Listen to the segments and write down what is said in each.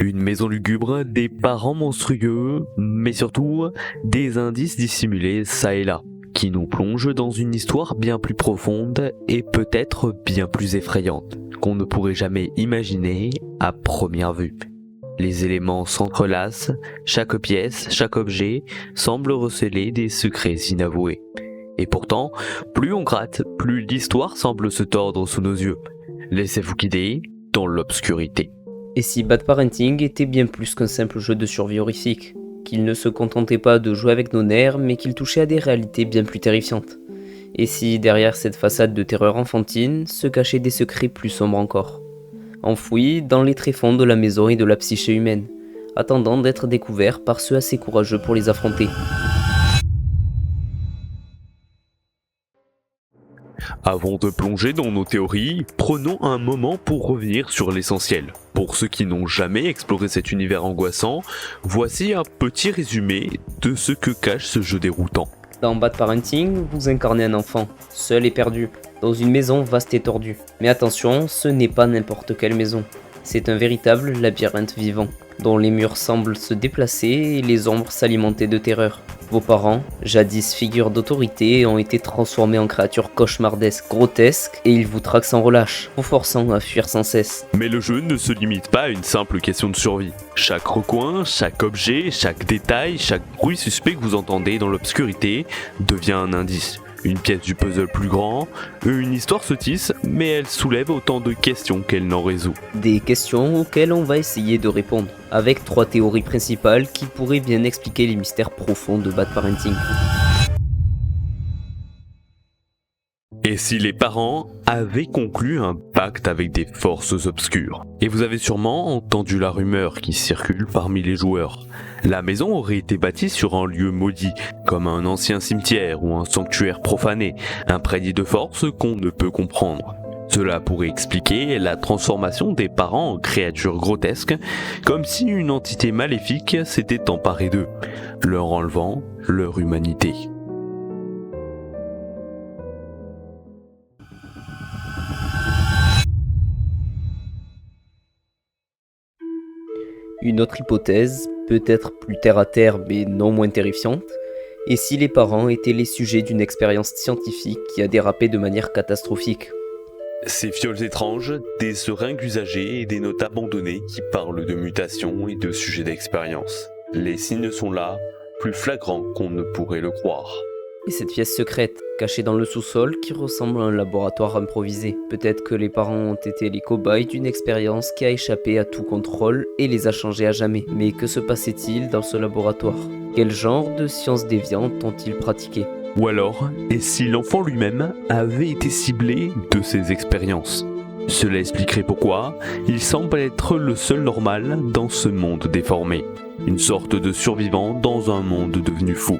Une maison lugubre, des parents monstrueux, mais surtout des indices dissimulés ça et là, qui nous plongent dans une histoire bien plus profonde et peut-être bien plus effrayante, qu'on ne pourrait jamais imaginer à première vue. Les éléments s'entrelacent, chaque pièce, chaque objet semble receler des secrets inavoués. Et pourtant, plus on gratte, plus l'histoire semble se tordre sous nos yeux. Laissez-vous guider dans l'obscurité. Et si Bad Parenting était bien plus qu'un simple jeu de survie horrifique, qu'il ne se contentait pas de jouer avec nos nerfs, mais qu'il touchait à des réalités bien plus terrifiantes. Et si derrière cette façade de terreur enfantine se cachaient des secrets plus sombres encore, enfouis dans les tréfonds de la maison et de la psyché humaine, attendant d'être découverts par ceux assez courageux pour les affronter. Avant de plonger dans nos théories, prenons un moment pour revenir sur l'essentiel. Pour ceux qui n'ont jamais exploré cet univers angoissant, voici un petit résumé de ce que cache ce jeu déroutant. Dans Bad Parenting, vous incarnez un enfant, seul et perdu, dans une maison vaste et tordue. Mais attention, ce n'est pas n'importe quelle maison. C'est un véritable labyrinthe vivant, dont les murs semblent se déplacer et les ombres s'alimenter de terreur. Vos parents, jadis figures d'autorité, ont été transformés en créatures cauchemardesques, grotesques, et ils vous traquent sans relâche, vous forçant à fuir sans cesse. Mais le jeu ne se limite pas à une simple question de survie. Chaque recoin, chaque objet, chaque détail, chaque bruit suspect que vous entendez dans l'obscurité devient un indice. Une pièce du puzzle plus grand, une histoire se tisse, mais elle soulève autant de questions qu'elle n'en résout. Des questions auxquelles on va essayer de répondre, avec 3 théories principales qui pourraient bien expliquer les mystères profonds de Bad Parenting. Et si les parents avaient conclu un pacte avec des forces obscures? Et vous avez sûrement entendu la rumeur qui circule parmi les joueurs. La maison aurait été bâtie sur un lieu maudit, comme un ancien cimetière ou un sanctuaire profané, imprégné de forces qu'on ne peut comprendre. Cela pourrait expliquer la transformation des parents en créatures grotesques, comme si une entité maléfique s'était emparée d'eux, leur enlevant leur humanité. Une autre hypothèse, peut-être plus terre à terre mais non moins terrifiante, est si les parents étaient les sujets d'une expérience scientifique qui a dérapé de manière catastrophique. Ces fioles étranges, des seringues usagées et des notes abandonnées qui parlent de mutations et de sujets d'expérience. Les signes sont là, plus flagrants qu'on ne pourrait le croire. Et cette pièce secrète, cachée dans le sous-sol, qui ressemble à un laboratoire improvisé. Peut-être que les parents ont été les cobayes d'une expérience qui a échappé à tout contrôle et les a changés à jamais. Mais que se passait-il dans ce laboratoire? Quel genre de sciences déviantes ont-ils pratiqué? Ou alors, et si l'enfant lui-même avait été ciblé de ces expériences? Cela expliquerait pourquoi il semble être le seul normal dans ce monde déformé. Une sorte de survivant dans un monde devenu fou.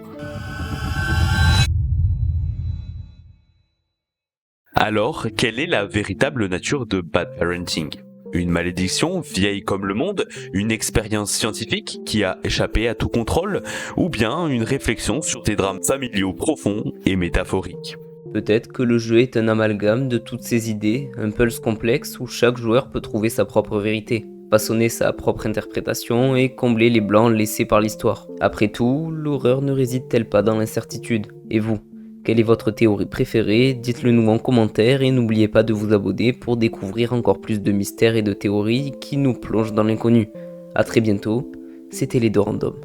Alors, quelle est la véritable nature de Bad Parenting? Une malédiction vieille comme le monde, une expérience scientifique qui a échappé à tout contrôle, ou bien une réflexion sur des drames familiaux profonds et métaphoriques? Peut-être que le jeu est un amalgame de toutes ces idées, un pulse complexe où chaque joueur peut trouver sa propre vérité, façonner sa propre interprétation et combler les blancs laissés par l'histoire. Après tout, l'horreur ne réside-t-elle pas dans l'incertitude? Et vous? Quelle est votre théorie préférée? Dites-le nous en commentaire et n'oubliez pas de vous abonner pour découvrir encore plus de mystères et de théories qui nous plongent dans l'inconnu. A très bientôt, c'était les deux randoms.